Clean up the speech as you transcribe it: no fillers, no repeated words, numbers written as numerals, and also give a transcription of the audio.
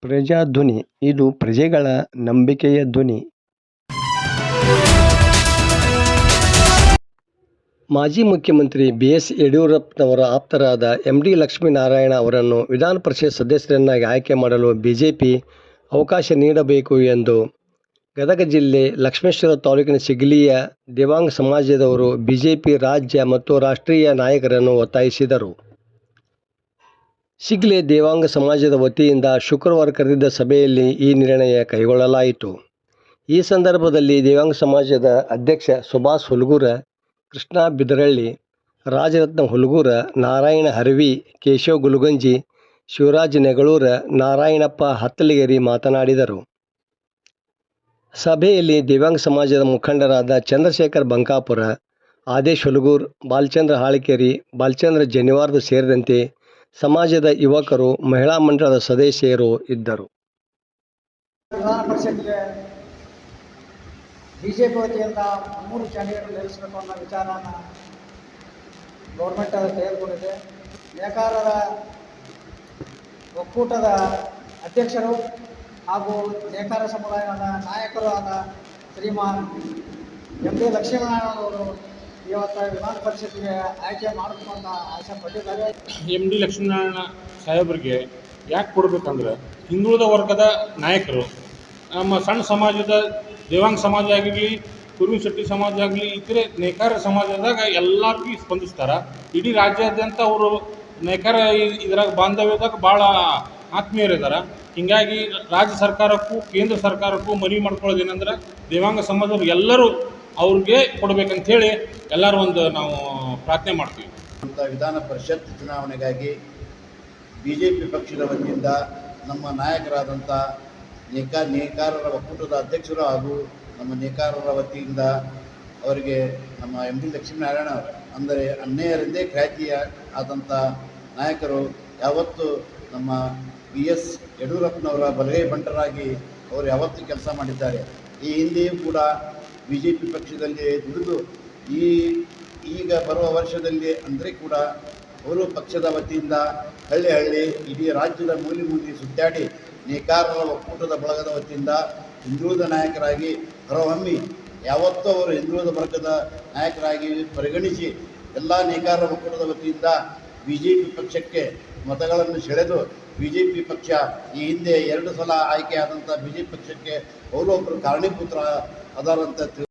ಪ್ರಜಾಧ್ವನಿ ಇದು ಪ್ರಜೆಗಳ ನಂಬಿಕೆಯ ಧ್ವನಿ. ಮಾಜಿ ಮುಖ್ಯಮಂತ್ರಿ ಬಿ.ಎಸ್. ಯಡಿಯೂರಪ್ಪನವರ ಆಪ್ತರಾದ ಎಂ. ಡಿ. ಲಕ್ಷ್ಮೀನಾರಾಯಣ ಅವರನ್ನು ವಿಧಾನ ಪರಿಷತ್ ಸದಸ್ಯರನ್ನಾಗಿ ಆಯ್ಕೆ ಮಾಡಲು ಬಿಜೆಪಿ ಅವಕಾಶ ನೀಡಬೇಕು ಎಂದು ಗದಗ ಜಿಲ್ಲೆ ಲಕ್ಷ್ಮೇಶ್ವರ ತಾಲೂಕಿನ ಸಿಗ್ಲಿಯ ದೇವಾಂಗ ಸಮಾಜದವರು ಬಿಜೆಪಿ ರಾಜ್ಯ ಮತ್ತು ರಾಷ್ಟ್ರೀಯ ನಾಯಕರನ್ನು ಒತ್ತಾಯಿಸಿದರು. ಸಿಗ್ಲಿ ದೇವಾಂಗ ಸಮಾಜದ ವತಿಯಿಂದ ಶುಕ್ರವಾರ ಕರೆದಿದ್ದ ಸಭೆಯಲ್ಲಿ ಈ ನಿರ್ಣಯ ಕೈಗೊಳ್ಳಲಾಯಿತು. ಈ ಸಂದರ್ಭದಲ್ಲಿ ದೇವಾಂಗ ಸಮಾಜದ ಅಧ್ಯಕ್ಷ ಸುಭಾಷ್ ಹುಲ್ಗೂರ, ಕೃಷ್ಣ ಬಿದರಳ್ಳಿ, ರಾಜರತ್ನ ಹುಲ್ಗೂರ, ನಾರಾಯಣ ಹರವಿ, ಕೇಶವ್ ಗುಲಗಂಜಿ, ಶಿವರಾಜ್ ನೆಗಳೂರ, ನಾರಾಯಣಪ್ಪ ಹತ್ತಲಿಗೇರಿ ಮಾತನಾಡಿದರು. ಸಭೆಯಲ್ಲಿ ದೇವಾಂಗ ಸಮಾಜದ ಮುಖಂಡರಾದ ಚಂದ್ರಶೇಖರ್ ಬಂಕಾಪುರ, ಆದೇಶ್ ಹುಲ್ಗೂರ್, ಬಾಲಚಂದ್ರ ಹಾಳಿಕೇರಿ, ಬಾಲಚಂದ್ರ ಜನಿವಾರ್ದ ಸೇರಿದಂತೆ ಸಮಾಜದ ಯುವಕರು, ಮಹಿಳಾ ಮಂಡಳದ ಸದಸ್ಯರು ಇದ್ದರು. ವಿಧಾನ ಪರಿಷತ್ಗೆ ಬಿಜೆಪಿ ವತಿಯಿಂದ 3 ಕ್ಯಾಂಡಿಡೇಟ್ ನಿಲ್ಲಿಸಬೇಕು ಅನ್ನೋ ವಿಚಾರನ ಗೌರ್ಮೆಂಟ್ ತೆಗೆದುಕೊಂಡಿದೆ. ನೇಕಾರರ ಒಕ್ಕೂಟದ ಅಧ್ಯಕ್ಷರು ಹಾಗೂ ನೇಕಾರ ಸಮುದಾಯದ ನಾಯಕರು ಆದ ಶ್ರೀಮಾನ್ ಎಂ. ಡಿ. ಲಕ್ಷ್ಮೀನಾರಾಯಣವರು ಇವತ್ತು ವಿಧಾನ ಪರಿಷತ್ಗೆ ಆಯ್ಕೆ ಮಾಡಬೇಕು ಅಂತ ಆಸೆ ಪಟ್ಟಿದ್ದಾರೆ. ಎಂ. ಡಿ. ಲಕ್ಷ್ಮೀನಾರಾಯಣ ಸಾಹೇಬರಿಗೆ ಯಾಕೆ ಕೊಡಬೇಕಂದ್ರೆ, ಹಿಂದುಳಿದ ವರ್ಗದ ನಾಯಕರು, ನಮ್ಮ ಸಣ್ಣ ಸಮಾಜದ ದೇವಾಂಗ ಸಮಾಜ ಆಗಿರಲಿ, ಕುರುಬ ಶೆಟ್ಟಿ ಸಮಾಜ ಆಗಲಿ, ಇತರೆ ನೇಕಾರ ಸಮಾಜದಾಗ ಎಲ್ಲರಿಗೂ ಸ್ಪಂದಿಸ್ತಾರೆ. ಇಡೀ ರಾಜ್ಯಾದ್ಯಂತ ಅವರು ನೇಕಾರ ಇದ್ರಾಗ ಬಾಂಧವ್ಯದಾಗ ಭಾಳ ಆತ್ಮೀಯರಿದ್ದಾರೆ. ಹೀಗಾಗಿ ರಾಜ್ಯ ಸರ್ಕಾರಕ್ಕೂ ಕೇಂದ್ರ ಸರ್ಕಾರಕ್ಕೂ ಮನವಿ ಮಾಡ್ಕೊಳ್ಳೋದೇನೆಂದ್ರೆ, ದೇವಾಂಗ ಸಮಾಜದವ್ರು ಎಲ್ಲರೂ ಅವ್ರಿಗೆ ಕೊಡಬೇಕಂಥೇಳಿ ಎಲ್ಲರೂ ನಾವು ಪ್ರಾರ್ಥನೆ ಮಾಡ್ತೀವಿ. ವಿಧಾನ ಪರಿಷತ್ ಚುನಾವಣೆಗಾಗಿ ಬಿಜೆಪಿ ಪಕ್ಷದ ವತಿಯಿಂದ ನಮ್ಮ ನಾಯಕರಾದಂಥ ನೇಕಾರರ ಒಕ್ಕೂಟದ ಅಧ್ಯಕ್ಷರು ಹಾಗೂ ನಮ್ಮ ನೇಕಾರರ ವತಿಯಿಂದ ಅವರಿಗೆ ನಮ್ಮ ಎಂ. ಡಿ. ಲಕ್ಷ್ಮೀನಾರಾಯಣ ಅವರು ಅಂದರೆ ಅನ್ಯಾಯರಿಂದೇ ಖ್ಯಾತಿಯ ಆದಂಥ ನಾಯಕರು, ಯಾವತ್ತು ನಮ್ಮ ಬಿ.ಎಸ್. ಯಡಿಯೂರಪ್ಪನವರ ಬಲಗೈ ಬಂಟರಾಗಿ ಅವರು ಯಾವತ್ತೂ ಕೆಲಸ ಮಾಡಿದ್ದಾರೆ. ಈ ಹಿಂದೆಯೂ ಕೂಡ ಬಿಜೆಪಿ ಪಕ್ಷದಲ್ಲಿ ದುಡಿದು ಈಗ ಬರುವ ವರ್ಷದಲ್ಲಿ ಅಂದರೆ ಕೂಡ ಅವರು ಪಕ್ಷದ ವತಿಯಿಂದ ಹಳ್ಳಿ ಇಡೀ ರಾಜ್ಯದ ಮೂಲೆ ಸುತ್ತಾಡಿ ನೇಕಾರರ ಒಕ್ಕೂಟದ ಬಳಗದ ವತಿಯಿಂದ ಹಿಂದುಳಿದ ನಾಯಕರಾಗಿ ಹೊರಹೊಮ್ಮಿ ಯಾವತ್ತೂ ಅವರು ಹಿಂದುಳಿದ ವರ್ಗದ ನಾಯಕರಾಗಿ ಪರಿಗಣಿಸಿ ಎಲ್ಲ ನೇಕಾರರ ಒಕ್ಕೂಟದ ವತಿಯಿಂದ ಬಿಜೆಪಿ ಪಕ್ಷಕ್ಕೆ ಮತಗಳನ್ನು ಸೆಳೆದು ಬಿಜೆಪಿ ಪಕ್ಷ ಈ ಹಿಂದೆ 2 ಸಲ ಆಯ್ಕೆಯಾದಂಥ ಬಿಜೆಪಿ ಪಕ್ಷಕ್ಕೆ ಅವರೊಬ್ಬರು ಕಾರಣೀಭೂತರ ಅದಾರಂತ